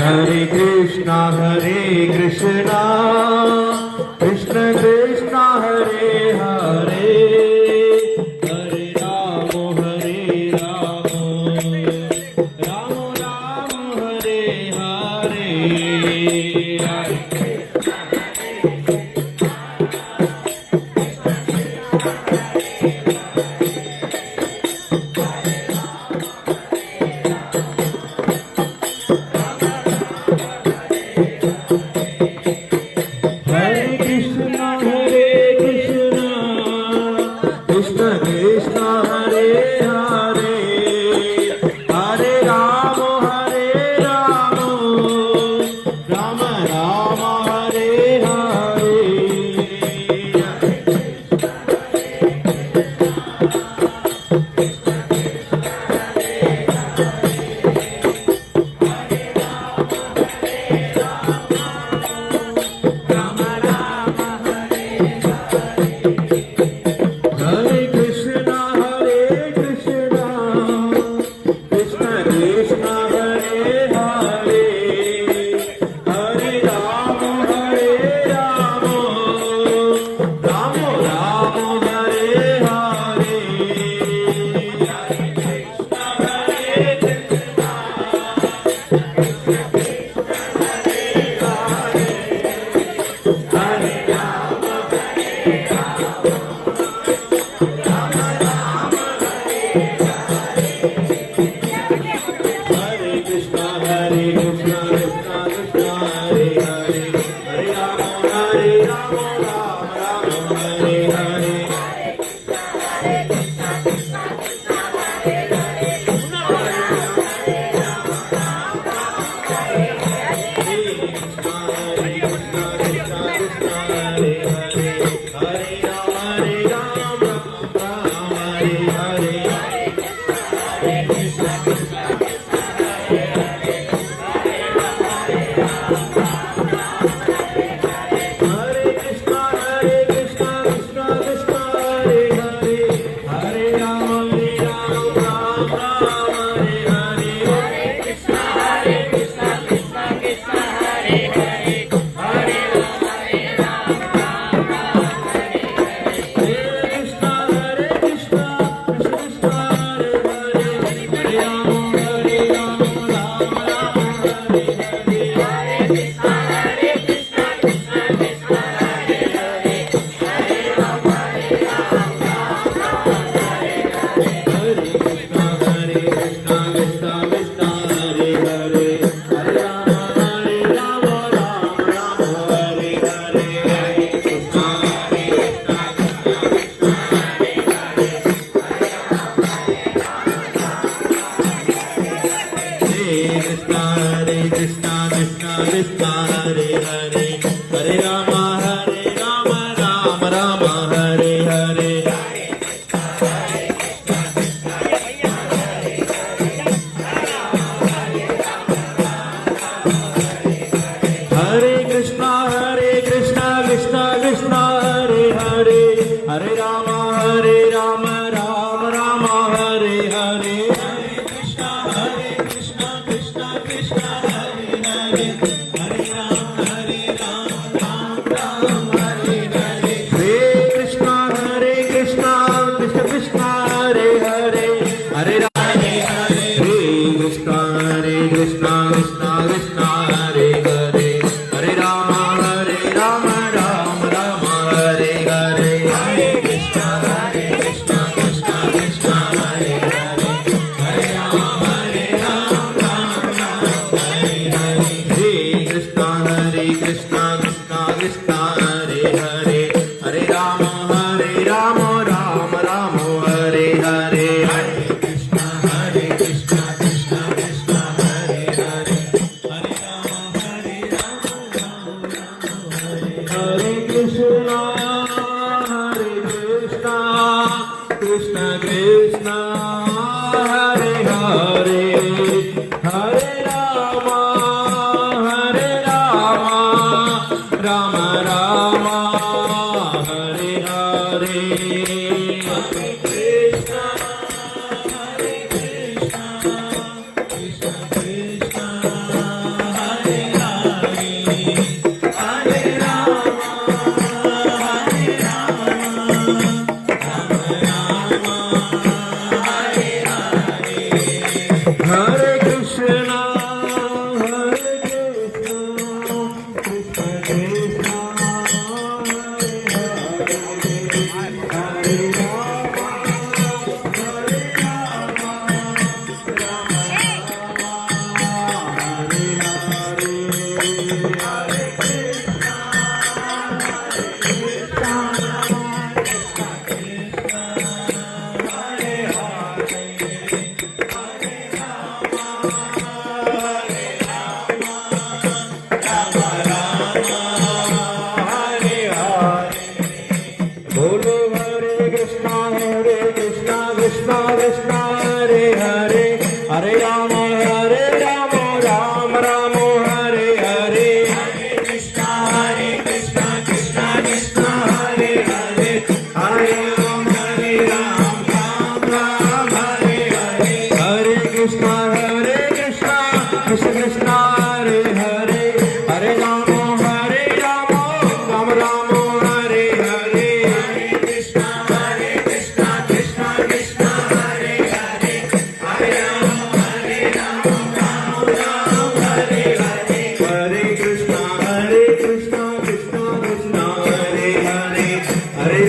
Hare Krishna Krishna Krishna Hare Hare Hare Rama Rama Rama Hare Hare Krishna Krishna Hare Hare Hare Rama Rama Rama Hare Hare Hare Krishna Krishna Krishna Hare Hare Hare Rama Rama Rama Hare Hare Hare Krishna Krishna Krishna Hare Hare Hare Rama Rama Rama Hare Hare Krishna Hare Hare Hare Rama Rama Rama Hare Hare Hare Krishna Krishna Krishna Hare Hare Hare Rama Rama Rama Hare Hare Hare Krishna Krishna Krishna Hare Hare Hare Rama Rama Hare Hare Hare Krishna Krishna Krishna Hare Hare Hare Rama Hare Krishna Krishna Krishna Hare Hare Hare Rama Rama Rama Hare Hare Hare Krishna Krishna Krishna Hare Hare Hare Rama Rama Hare Hare Hare Krishna Krishna Krishna Hare Hare Hare Rama Rama Hare Hare Hare Krishna Krishna Krishna Hare Hare Hare हरे राम राम राम हरे हरे कृष्णा कृष्णा कृष्णा हरे हरे हरे राम राम राम हरे हरे हरे कृष्णा कृष्ण कृष्ण हरे हरे हरे राम राम राम हरे हरे कृष्णा कृष्णा कृष्णा हरे हरे हरे राम राम हरे हरे हरे कृष्णा कृष्ण कृष्ण हरे हरे हरे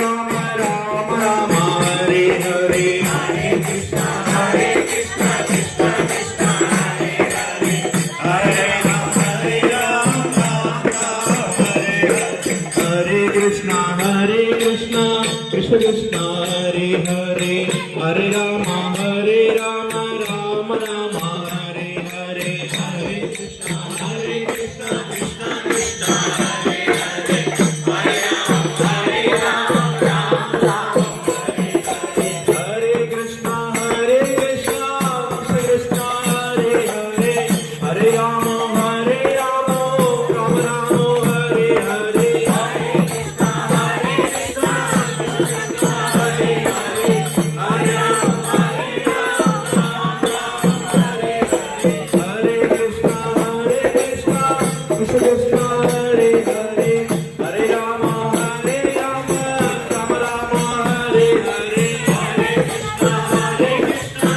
राम राम राम हरे हरे हरे कृष्णा कृष्णा कृष्णा हरे हरे हरे राम राम हरे हरे हरे कृष्णा कृष्ण कृष्ण हरे हरे हरे राम राम राम हरे हरे हरे कृष्णा कृष्णा कृष्णा हरे हरे हरे राम राम हरे हरे हरे कृष्णा कृष्ण कृष्ण हरे हरे हरे राम राम राम हरे हरे हरे कृष्णा कृष्णा हरे हरे हरे राम हरे हरे हरे कृष्णा कृष्ण कृष्ण हरे हरे हरे राम राम राम हरे हरे हरे कृष्णा कृष्णा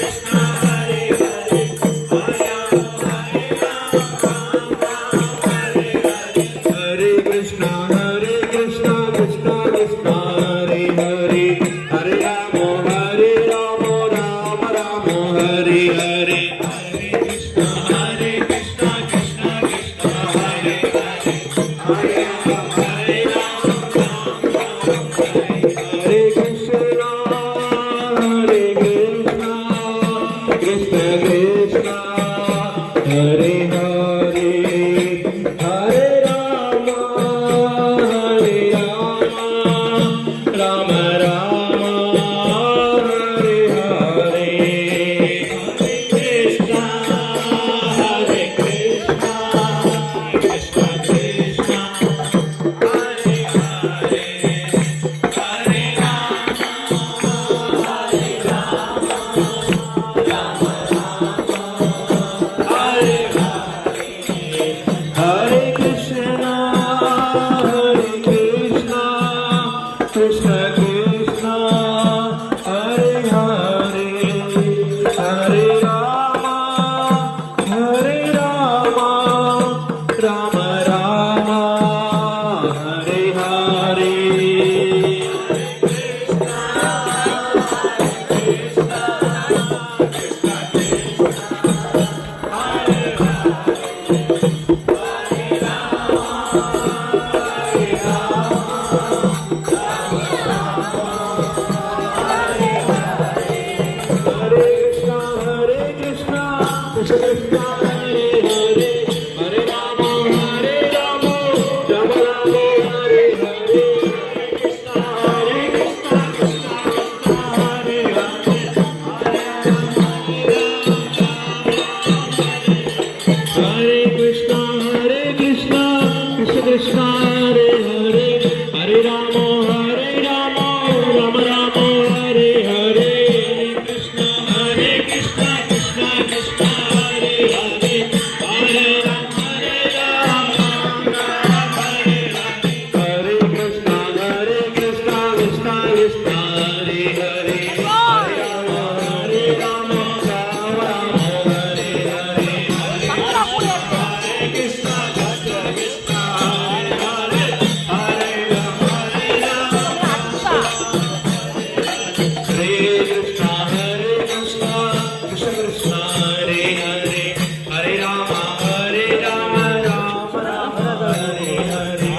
कृष्णा हरे हरे हरे राम हरे हरे हरे कृष्णा कृष्ण कृष्ण हरे हरे हरे राम राम राम हरे हरे हरे कृष्णा कृष्णा कृष्णा हरे हरे हरे राम हरे कृष्णा कृष्ण कृष्ण हरे हरे हरे राम राम राम हरे हरे हरे कृष्णा कृष्णा कृष्णा कृष्णा हरे हरे हरे राम हरे हरे कृष्णा कृष्ण कृष्ण हरे हरे हरे राम राम राम हरे हरे हरे कृष्णा कृष्ण कृष्ण हरे हरे हरे राम राम राम हरे हरे कृष्णा कृष्णा कृष्णा हरे हरे हरे कृष्णा कृष्ण कृष्ण हरे हरे हरे राम राम राम हरे हरे कृष्णा कृष्णा कृष्णा हरे हरे हरे राम हरे हरे हरे कृष्णा कृष्ण कृष्ण हरे हरे हरे राम राम राम हरे हरे हरे कृष्णा कृष्णा हरे हरे हरे राम हरे Krishna Krishna Krishna Krishna Hare Hare Hare Ram Ram Ram Hare Hare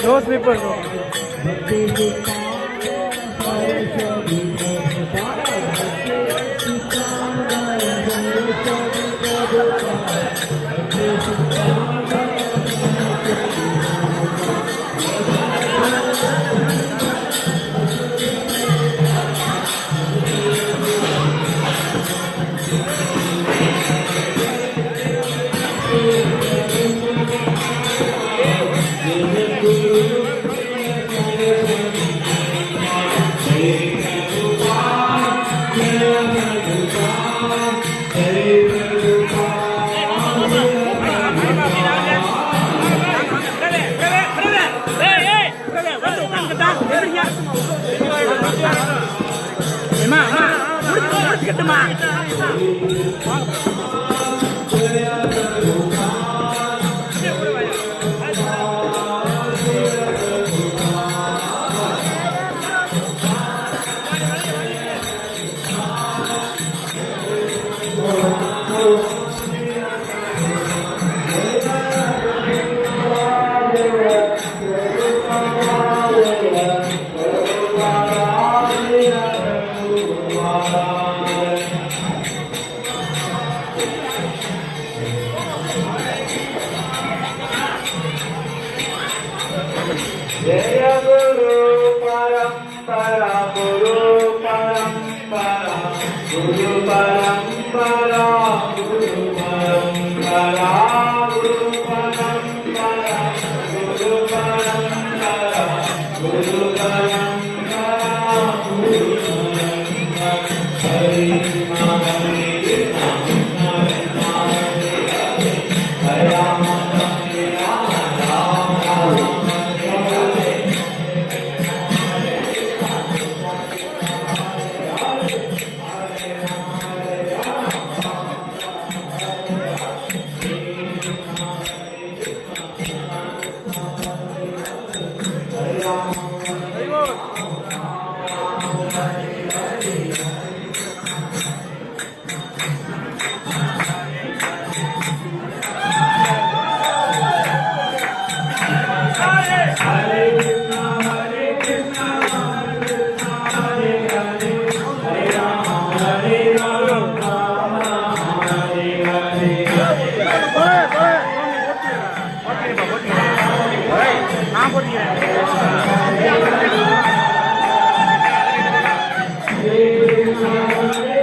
No slipper. जय गुरु परंपरा गुरु परंपरा गुरु परंपरा गुरु परंपरा गुरु परंपरा गुरु परंपरा गुरु परंपरा गुरु परंपरा हरि नाम हरि नाम हरे राम हरे राम राम राम हाँ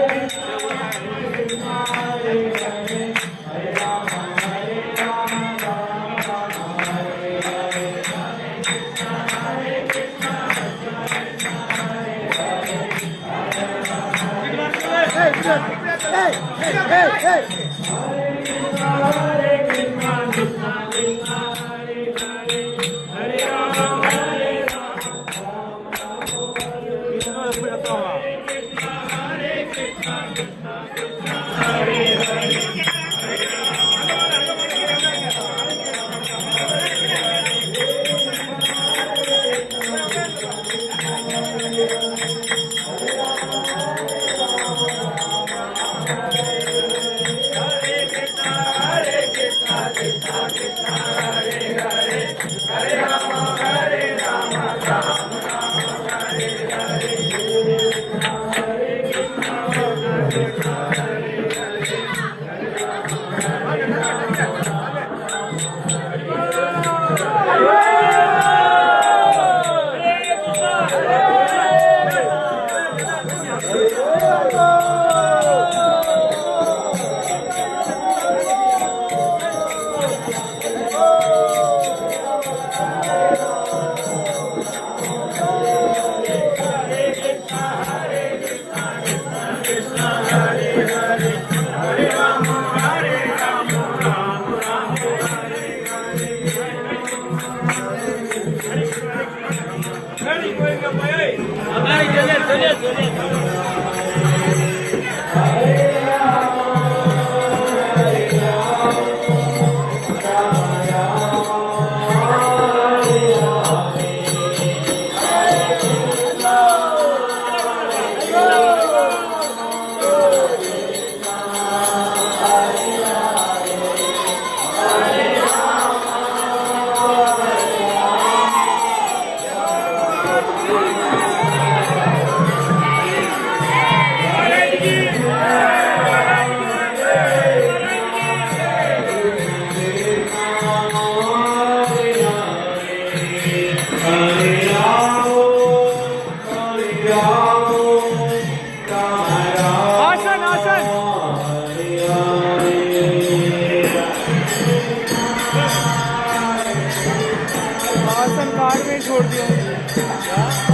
आसन आसन आसन कार्ड में छोड़ दिया